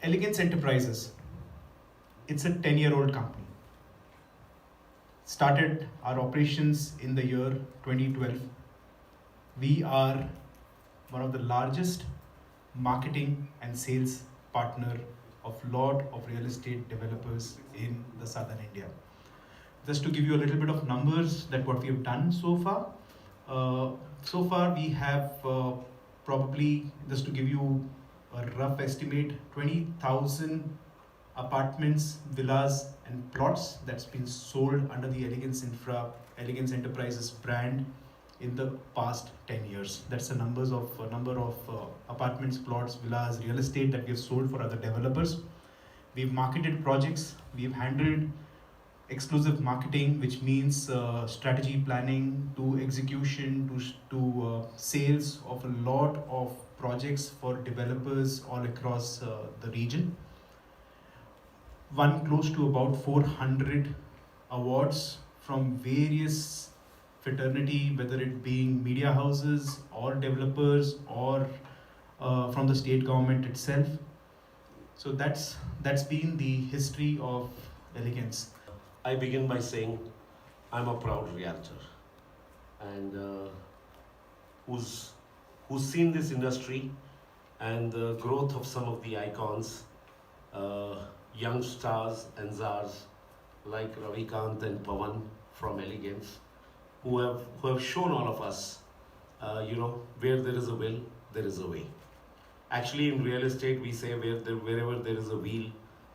Elegance Enterprises, it's a 10-year-old company. Started our operations in the year 2012. We are one of the largest marketing and sales partner of lot of real estate developers in the southern India. Just to give you a little bit of numbers that what we have done so far. So far we have probably, just to give you a rough estimate, 20,000 apartments, villas and plots that's been sold under the Elegance Infra, Elegance Enterprises brand in the past 10 years. That's the number of apartments, plots, villas, real estate that we have sold for other developers. We've marketed projects, we've handled exclusive marketing, which means strategy planning to execution to sales of a lot of projects for developers all across the region. Won close to about 400 awards from various fraternity, whether it being media houses or developers or from the state government itself. So that's been the history of Elegance. I begin by saying I'm a proud realtor and who's seen this industry and the growth of some of the icons, young stars and czars like Ravikant and Pawan from Elegance, who have shown all of us, where there is a will, there is a way. Actually, in real estate, we say wherever there is a wheel,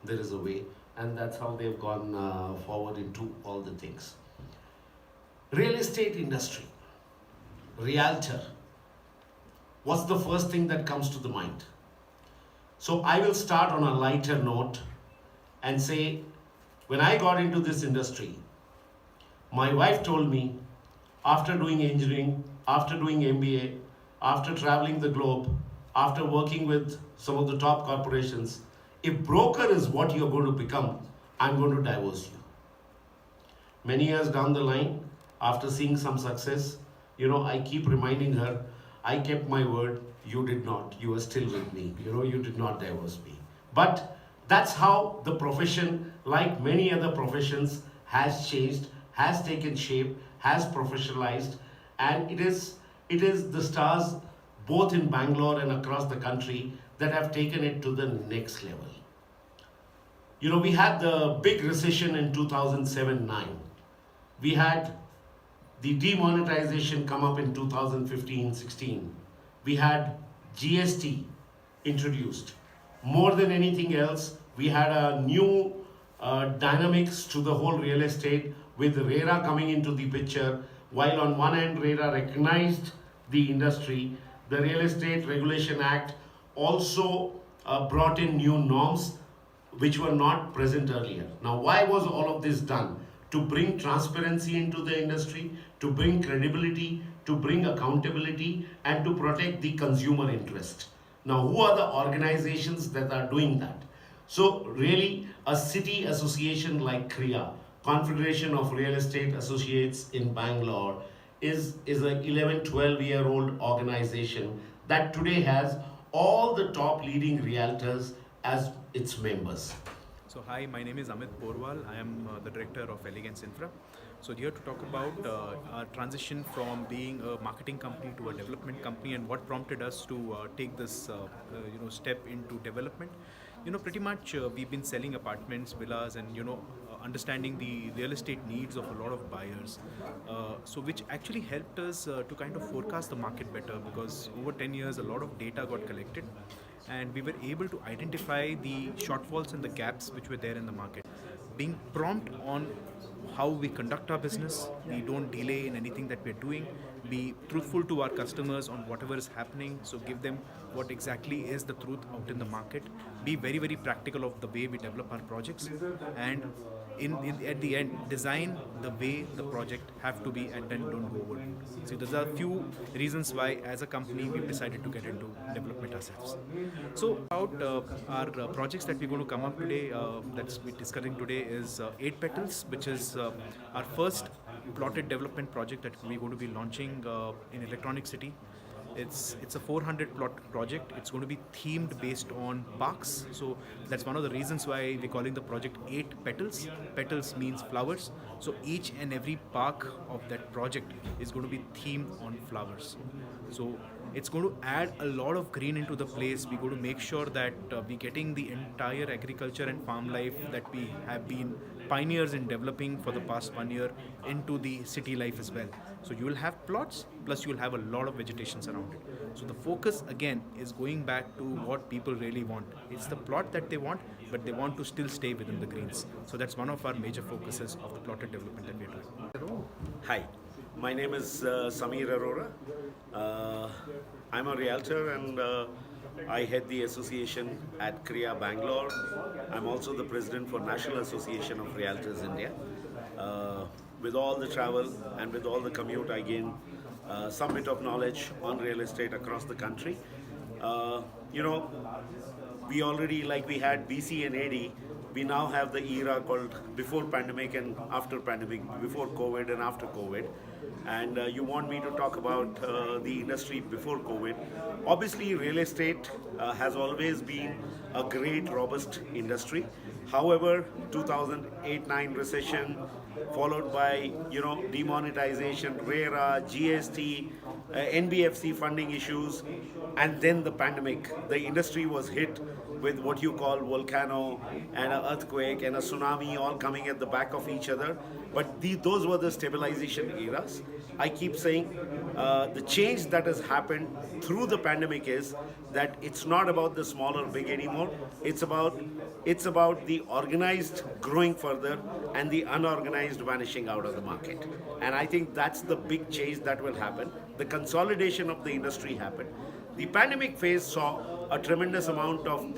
there is a way. And that's how they've gone forward into all the things. Real estate industry, realtor, what's the first thing that comes to the mind? So I will start on a lighter note and say, when I got into this industry, my wife told me, after doing engineering, after doing MBA, after traveling the globe, after working with some of the top corporations, if broker is what you're going to become, I'm going to divorce you. Many years down the line, after seeing some success, I keep reminding her, I kept my word, you did not. You are still with me. You did not divorce me. But that's how the profession, like many other professions, has changed, has taken shape, has professionalized, and it is the stars both in Bangalore and across the country that have taken it to the next level. We had the big recession in 2007-9. We had the demonetization come up in 2015-16. We had GST introduced. More than anything else, we had a new dynamics to the whole real estate with RERA coming into the picture. While on one end, RERA recognized the industry, the Real Estate Regulation Act also brought in new norms which were not present earlier. Now, why was all of this done? To bring transparency into the industry, to bring credibility, to bring accountability, and to protect the consumer interest. Now, who are the organizations that are doing that? So, really, a city association like CREA, Confederation of Real Estate Associates in Bangalore, is an 11, 12-year-old organization that today has all the top leading realtors as its members. So hi, my name is Amit Porwal. I am the director of Elegance Infra. So here to talk about our transition from being a marketing company to a development company and what prompted us to take this step into development. Pretty much we've been selling apartments, villas, and understanding the real estate needs of a lot of buyers. So which actually helped us to kind of forecast the market better, because over 10 years a lot of data got collected and we were able to identify the shortfalls and the gaps which were there in the market. Being prompt on how we conduct our business, we don't delay in anything that we're doing, be truthful to our customers on whatever is happening, so give them what exactly is the truth out in the market, be very, very practical of the way we develop our projects, and at the end, design the way the project have to be and then don't go overboard. So there's a few reasons why as a company we've decided to get into development ourselves. So about our projects that we're going to come up today, that's we're discussing today is 8 Petals, which is our first plotted development project that we're going to be launching in Electronic City. It's a 400 plot project. It's going to be themed based on parks. So that's one of the reasons why we're calling the project 8 petals. Petals means flowers. So each and every park of that project is going to be themed on flowers. So it's going to add a lot of green into the place. We're going to make sure that we're getting the entire agriculture and farm life that we have been pioneers in developing for the past 1 year into the city life as well. So you will have plots, plus you will have a lot of vegetation around it. So the focus again is going back to what people really want. It's the plot that they want, but they want to still stay within the greens. So that's one of our major focuses of the plotted development that we're doing. Hi, my name is Samir Arora. I'm a realtor and I head the association at Kriya Bangalore. I'm also the president for National Association of Realtors India. With all the travel and with all the commute, I gain some bit of knowledge on real estate across the country. You know, we already, like we had BC and AD, we now have the era called before pandemic and after pandemic, before COVID and after COVID. And you want me to talk about the industry before COVID. Obviously, real estate has always been a great, robust industry. However, 2008-9 recession, followed by demonetization, RERA, GST, NBFC funding issues, and then the pandemic. The industry was hit with what you call volcano and an earthquake and a tsunami all coming at the back of each other. But those were the stabilization eras. I keep saying the change that has happened through the pandemic is that it's not about the small or big anymore. It's about the organized growing further and the unorganized vanishing out of the market. And I think that's the big change that will happen. The consolidation of the industry happened. The pandemic phase saw a tremendous amount of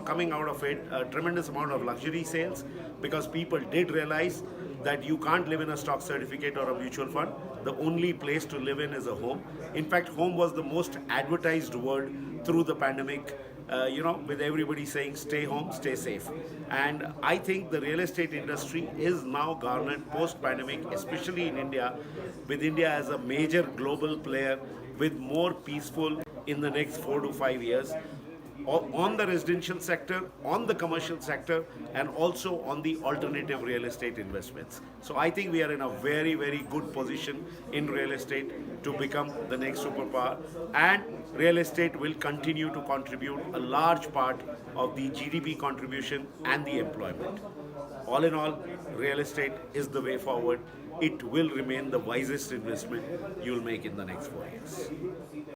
coming out of it, a tremendous amount of luxury sales, because people did realize that you can't live in a stock certificate or a mutual fund. The only place to live in is a home. In fact, home was the most advertised word through the pandemic, with everybody saying stay home, stay safe. And I think the real estate industry is now garnered post-pandemic, especially in India, with India as a major global player, with more peaceful in the next 4 to 5 years, on the residential sector, on the commercial sector, and also on the alternative real estate investments. So I think we are in a very, very good position in real estate to become the next superpower, and real estate will continue to contribute a large part of the GDP contribution and the employment. All in all, real estate is the way forward. It will remain the wisest investment you'll make in the next 4 years.